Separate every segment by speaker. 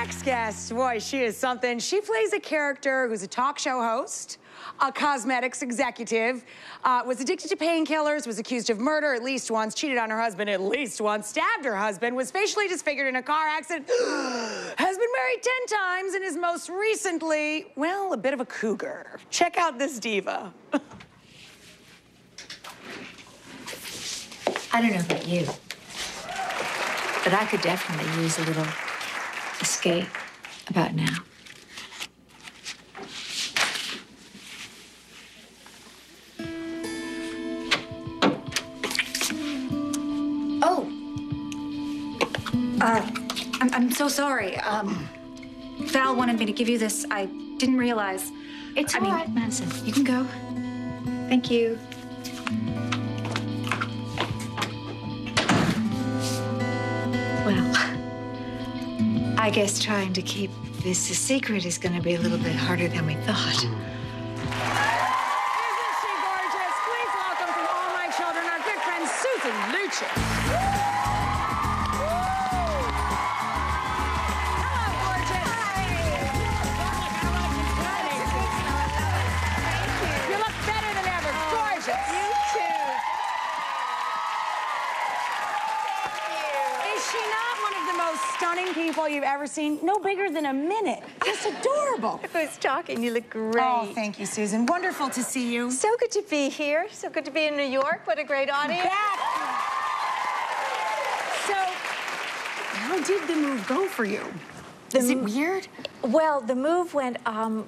Speaker 1: next guest, boy, she is something. She plays a character who's a talk show host, a cosmetics executive, was addicted to painkillers, was accused of murder at least once, cheated on her husband at least once, stabbed her husband, was facially disfigured in a car accident, has been married 10 times, and is most recently, well, a bit of a cougar. Check out this diva.
Speaker 2: I don't know about you, but I could definitely use a little escape about now. Oh, I'm so sorry. Val wanted me to give you this. I didn't realize.
Speaker 3: It's all right,
Speaker 2: Madison, you can go. Thank you. Well, I guess trying to keep this a secret is going to be a little bit harder than we thought.
Speaker 1: Isn't she gorgeous? Please welcome to All My Children, our good friend, Susan Lucci. Hello, gorgeous. Hi. You look better than ever. Gorgeous.
Speaker 3: You too.
Speaker 1: Is she not one of the most stunning people you've ever seen? No bigger than a minute. Just adorable.
Speaker 3: Who's talking? You look great.
Speaker 1: Oh, thank you, Susan. Wonderful to see you.
Speaker 3: So good to be here. So good to be in New York. What a great audience.
Speaker 1: Back. So, how did the move go for you? Is it weird?
Speaker 3: Well, the move went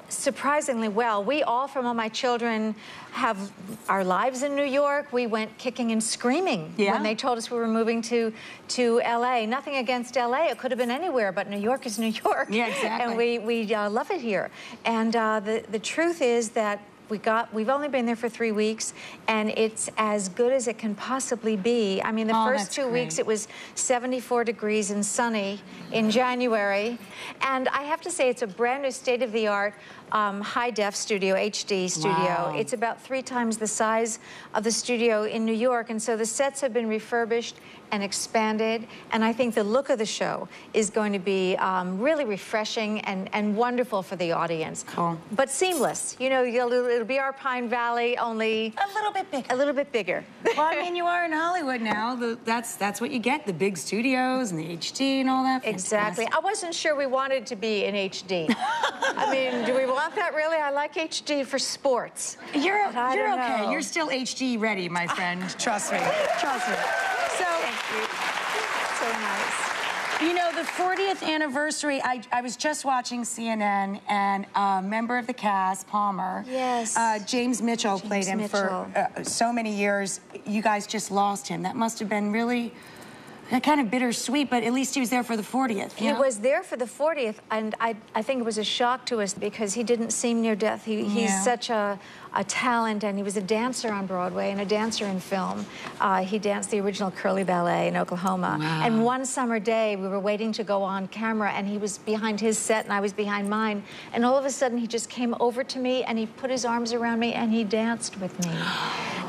Speaker 3: surprisingly well. We all, from All My Children, have our lives in New York. We went kicking and screaming when they told us we were moving to LA. Nothing against LA. It could have been anywhere, but New York is New York.
Speaker 1: Yeah, exactly.
Speaker 3: And we love it here. And the truth is that we've only been there for 3 weeks, and it's as good as it can possibly be. I mean, the first 2 weeks it was 74 degrees and sunny in January, and I have to say it's a brand new state-of-the-art high-def studio, HD studio.
Speaker 1: Wow.
Speaker 3: It's about 3 times the size of the studio in New York, and so the sets have been refurbished and expanded, and I think the look of the show is going to be really refreshing and wonderful for the audience.
Speaker 1: Cool.
Speaker 3: But seamless. You know, it'll be our Pine Valley, only
Speaker 1: A little bit bigger.
Speaker 3: a little bit bigger.
Speaker 1: Well, I mean, you are in Hollywood now. That's what you get, the big studios and the HD and all that.
Speaker 3: Exactly.
Speaker 1: Fantastic.
Speaker 3: I wasn't sure we wanted to be in HD. I mean, do we want that really? I like HD for sports.
Speaker 1: You're
Speaker 3: But I don't
Speaker 1: okay.
Speaker 3: know.
Speaker 1: You're still HD ready, my friend. Trust me. Trust me. So,
Speaker 3: Thank you. So nice.
Speaker 1: you know, the 40th anniversary, I was just watching CNN, and a member of the cast, Palmer,
Speaker 3: Yes.
Speaker 1: James Mitchell played him for so many years. You guys just lost him. That must have been really kind of bittersweet, but at least he was there for the 40th.
Speaker 3: He was there for the 40th, and I think it was a shock to us because he didn't seem near death. He's such a talent, and he was a dancer on Broadway and a dancer in film. He danced the original Curly Ballet in Oklahoma.
Speaker 1: Wow.
Speaker 3: And one summer day, we were waiting to go on camera, and he was behind his set, and I was behind mine. And all of a sudden, he just came over to me, and he put his arms around me, and he danced with me.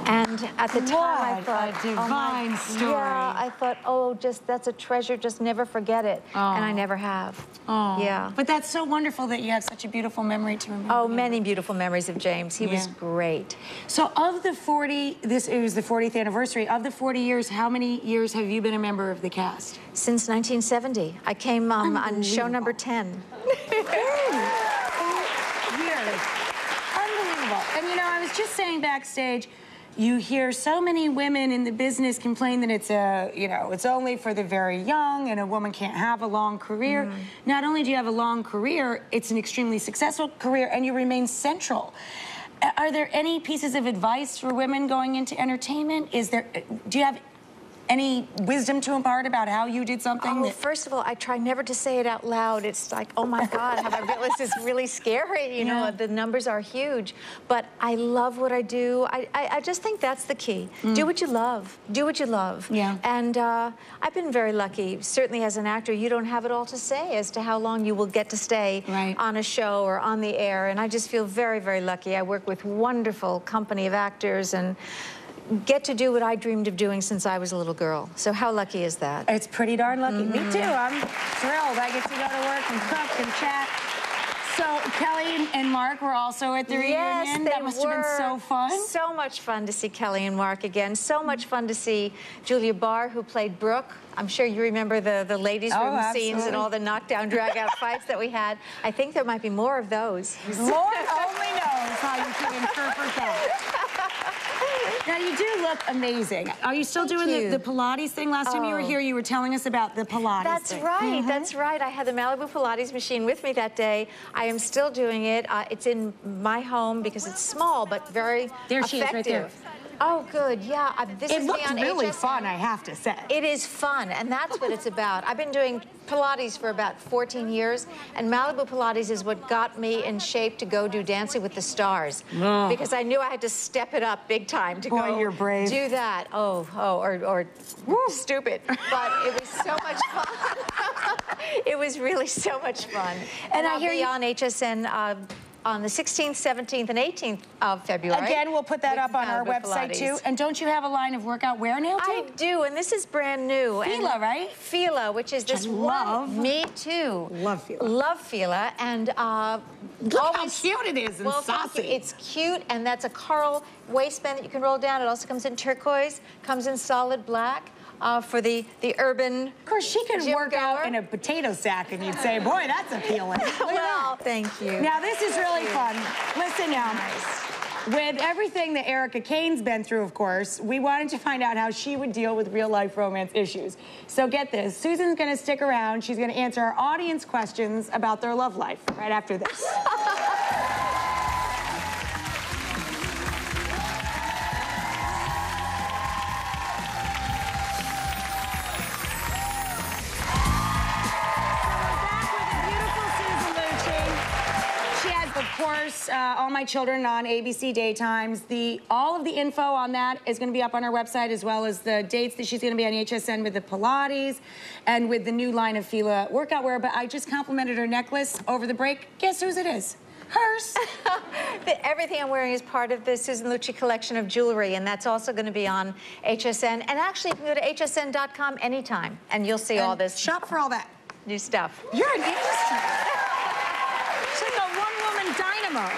Speaker 3: And at the time, I thought,
Speaker 1: a divine story.
Speaker 3: Yeah, I thought, oh, that's a treasure. Just never forget it. And I never have.
Speaker 1: Oh.
Speaker 3: Yeah.
Speaker 1: But that's so wonderful that you have such a beautiful memory to remember.
Speaker 3: Oh,
Speaker 1: him.
Speaker 3: many beautiful memories of James. He was great.
Speaker 1: So of the 40, it was the 40th anniversary. Of the 40 years, how many years have you been a member of the cast?
Speaker 3: Since 1970. I came on show number 10.
Speaker 1: Years. Unbelievable. And you know, I was just saying backstage, you hear so many women in the business complain that it's it's only for the very young and a woman can't have a long career. Not only do you have a long career, it's an extremely successful career, and you remain central. Are there any pieces of advice for women going into entertainment? Do you have any wisdom to impart about how you did something?
Speaker 3: Oh, first of all, I try never to say it out loud. It's like, oh my God, have I realized it's really scary? You know, the numbers are huge. But I love what I do. I just think that's the key. Do what you love. Do what you love.
Speaker 1: Yeah.
Speaker 3: And I've been very lucky. Certainly as an actor, you don't have it all to say as to how long you will get to stay on a show or on the air. And I just feel very, very lucky. I work with wonderful company of actors, and get to do what I dreamed of doing since I was a little girl. So how lucky is that?
Speaker 1: It's pretty darn lucky. Me too. I'm thrilled. I get to go to work and cook and chat. So Kelly and Mark were also at the reunion. That must have been so fun.
Speaker 3: So much fun to see Kelly and Mark again. So much fun to see Julia Barr, who played Brooke. I'm sure you remember the ladies' room scenes and all the knockdown, drag-out fights that we had. I think there might be more of those.
Speaker 1: Lord only knows how you can interpret that. Now, you do look amazing. Are you still doing the Pilates thing? Last time you were here, you were telling us about the Pilates thing.
Speaker 3: Right, that's right. I had the Malibu Pilates machine with me that day. I am still doing it. It's in my home because it's small, but very effective.
Speaker 1: There she is, right there.
Speaker 3: Oh, good, yeah.
Speaker 1: It looked really fun, I have to say.
Speaker 3: It is fun, and that's what it's about. I've been doing Pilates for about 14 years, and Malibu Pilates is what got me in shape to go do Dancing with the Stars, because I knew I had to step it up big time to go
Speaker 1: you're brave.
Speaker 3: do that. Or stupid, but it was so much fun. It was really so much fun. And I'll be on HSN on the 16th, 17th, and 18th of February.
Speaker 1: Again, we'll put that up on our website, too. And don't you have a line of workout wear now, too?
Speaker 3: I do, and this is brand new.
Speaker 1: Fila, right?
Speaker 3: Fila, which is this
Speaker 1: love.
Speaker 3: Me, too.
Speaker 1: Love Fila.
Speaker 3: Love Fila, and
Speaker 1: look how cute it is and saucy.
Speaker 3: It's cute, and that's a coral waistband that you can roll down. It also comes in turquoise, comes in solid black. For the urban.
Speaker 1: Of course, she can work out in a potato sack, and you'd say, boy, that's appealing.
Speaker 3: Well, thank you.
Speaker 1: Now, this is really fun. Listen now. With everything that Erica Kane's been through, of course, we wanted to find out how she would deal with real-life romance issues. So get this. Susan's going to stick around. She's going to answer our audience questions about their love life right after this. Of course, All My Children on ABC Daytimes. All of the info on that is going to be up on our website, as well as the dates that she's going to be on HSN with the Pilates and with the new line of Fila workout wear. But I just complimented her necklace over the break. Guess whose it is? Hers.
Speaker 3: Everything I'm wearing is part of the Susan Lucci collection of jewelry, and that's also going to be on HSN. And actually, you can go to hsn.com anytime, and you'll see all this.
Speaker 1: Shop for all that
Speaker 3: new stuff.
Speaker 1: You're an industry. Dynamo.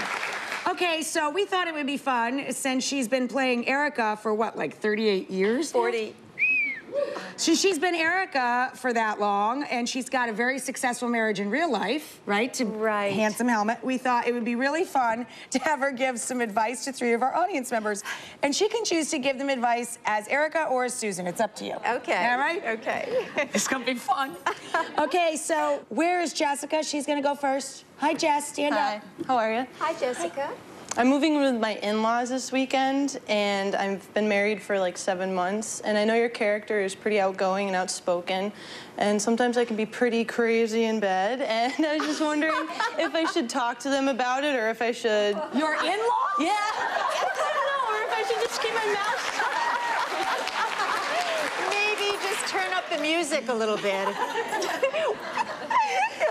Speaker 1: Okay, so we thought it would be fun since she's been playing Erica for what, like 38 years?
Speaker 3: 40.
Speaker 1: So she's been Erica for that long, and she's got a very successful marriage in real life, right?
Speaker 3: Right.
Speaker 1: Handsome helmet. We thought it would be really fun to have her give some advice to 3 of our audience members. And she can choose to give them advice as Erica or as Susan. It's up to you.
Speaker 3: Okay.
Speaker 1: All right?
Speaker 3: Okay.
Speaker 1: It's gonna be fun. Okay, so where is Jessica? She's gonna go first. Hi, Jess. Stand up.
Speaker 4: How are you?
Speaker 3: Hi, Jessica.
Speaker 4: I'm moving with my in-laws this weekend, and I've been married for like 7 months, and I know your character is pretty outgoing and outspoken, and sometimes I can be pretty crazy in bed, and I was just wondering if I should talk to them about it, or if I should...
Speaker 1: Your in-laws?
Speaker 4: Yeah. I don't know, or if I should just keep my mouth shut.
Speaker 3: Maybe just turn up the music a little bit.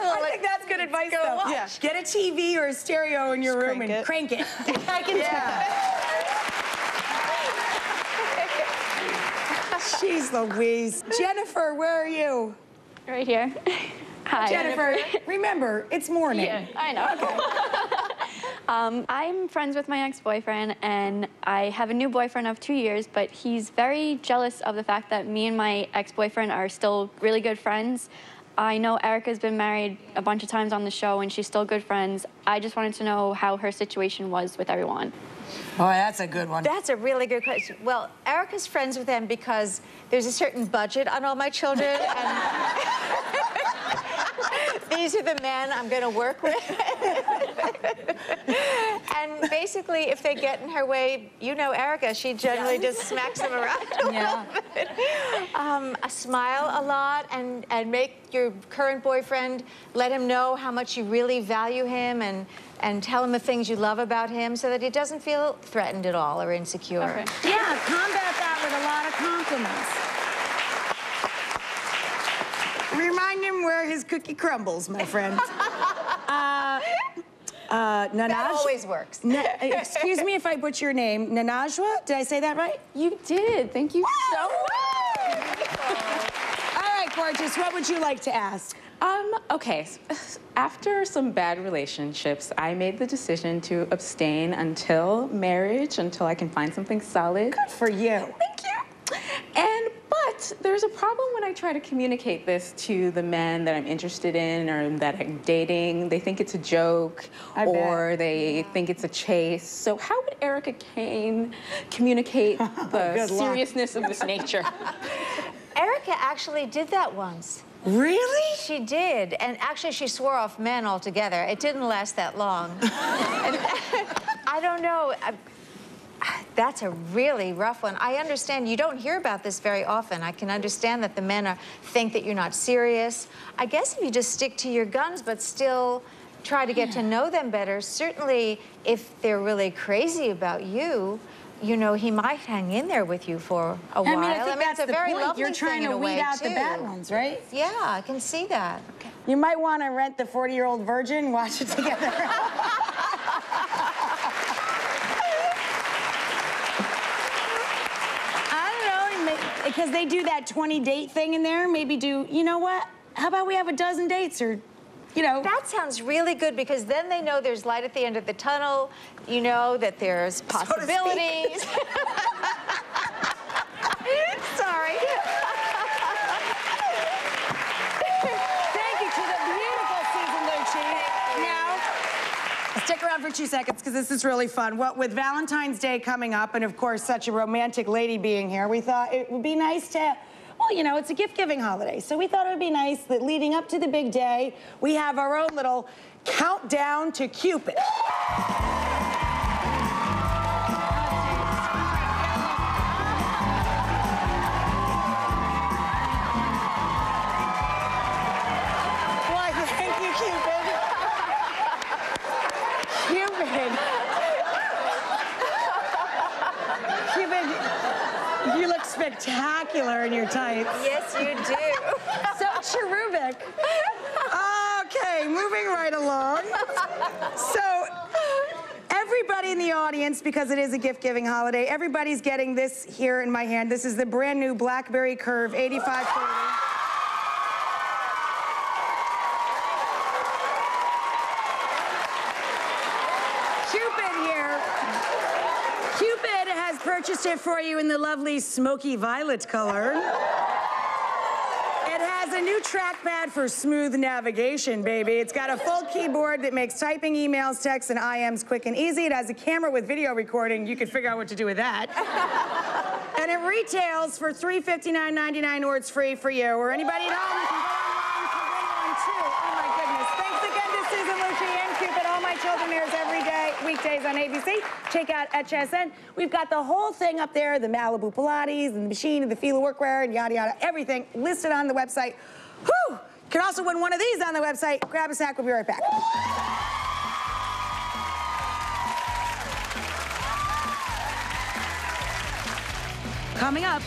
Speaker 1: I think that's good advice, though.
Speaker 4: Yeah.
Speaker 1: Get a TV or a stereo in your room and crank it. I can tell. Jeez Louise. Jennifer, where are you?
Speaker 5: Right here. Hi.
Speaker 1: Jennifer, remember, it's morning.
Speaker 5: Yeah, I know. Okay. I'm friends with my ex-boyfriend, and I have a new boyfriend of 2 years, but he's very jealous of the fact that me and my ex-boyfriend are still really good friends. I know Erica's been married a bunch of times on the show, and she's still good friends. I just wanted to know how her situation was with everyone.
Speaker 1: Boy, that's a good one.
Speaker 3: That's a really good question. Well, Erica's friends with them because there's a certain budget on All My Children, and these are the men I'm going to work with. And basically, if they get in her way, you know Erica, she generally just smacks them around a little bit. Smile a lot and make your current boyfriend, let him know how much you really value him and tell him the things you love about him so that he doesn't feel threatened at all or insecure.
Speaker 5: Okay.
Speaker 1: Yeah, combat that with a lot of compliments. Remind him where his cookie crumbles, my friend. Nanaj?
Speaker 3: That always works.
Speaker 1: Excuse me if I butcher your name. Nanajwa? Did I say that right?
Speaker 6: You did. Thank you so much.
Speaker 1: All right, gorgeous. What would you like to ask?
Speaker 6: Okay. After some bad relationships, I made the decision to abstain until marriage, until I can find something solid.
Speaker 1: Good for you.
Speaker 6: Thank you. But there's a problem when I try to communicate this to the men that I'm interested in or that I'm dating. They think it's a joke or they think it's a chase. So how would Erica Kane communicate the seriousness of this nature?
Speaker 3: Erica actually did that once.
Speaker 1: Really?
Speaker 3: She did, and actually she swore off men altogether. It didn't last that long. And, I don't know. That's a really rough one. I understand you don't hear about this very often. I can understand that the men think that you're not serious. I guess if you just stick to your guns, but still try to get to know them better, certainly if they're really crazy about you, you know, he might hang in there with you for a while.
Speaker 1: I think that's
Speaker 3: it's a very lovely
Speaker 1: You're trying
Speaker 3: thing
Speaker 1: to
Speaker 3: in a
Speaker 1: weed
Speaker 3: way,
Speaker 1: out the
Speaker 3: too.
Speaker 1: bad ones, right?
Speaker 3: Yeah, I can see that. Okay.
Speaker 1: You might want to rent the 40-year-old virgin, watch it together. I don't know, because they do that 20-date thing in there. Maybe do, you know what? How about we have a dozen dates or, you know.
Speaker 3: That sounds really good because then they know there's light at the end of the tunnel. You know that there's possibilities. Sorry.
Speaker 1: Thank you to the beautiful Susan Lucci. Now, stick around for 2 seconds because this is really fun. What with Valentine's Day coming up and of course such a romantic lady being here, we thought it would be nice to, well, you know, it's a gift-giving holiday. So we thought it would be nice that leading up to the big day, we have our own little countdown to Cupid. Cupid, you look spectacular in your tights.
Speaker 3: Yes, you do.
Speaker 1: So cherubic. Okay, moving right along. So, everybody in the audience, because it is a gift-giving holiday, everybody's getting this here in my hand. This is the brand new BlackBerry Curve 8530. Cupid has purchased it for you in the lovely smoky violet color. It has a new trackpad for smooth navigation, baby. It's got a full keyboard that makes typing emails, texts, and IMs quick and easy. It has a camera with video recording. You can figure out what to do with that. And it retails for $359.99 or it's free for you. Or anybody at home, you can go online to win one too. Oh my goodness. Thanks again to Susan Lucci and Cupid. All My Children airs every day, weekdays on ABC. Check out HSN. We've got the whole thing up there, the Malibu Pilates and the machine and the Fila workwear and yada yada, everything listed on the website. Whew! You can also win one of these on the website. Grab a sack, we'll be right back. Coming up.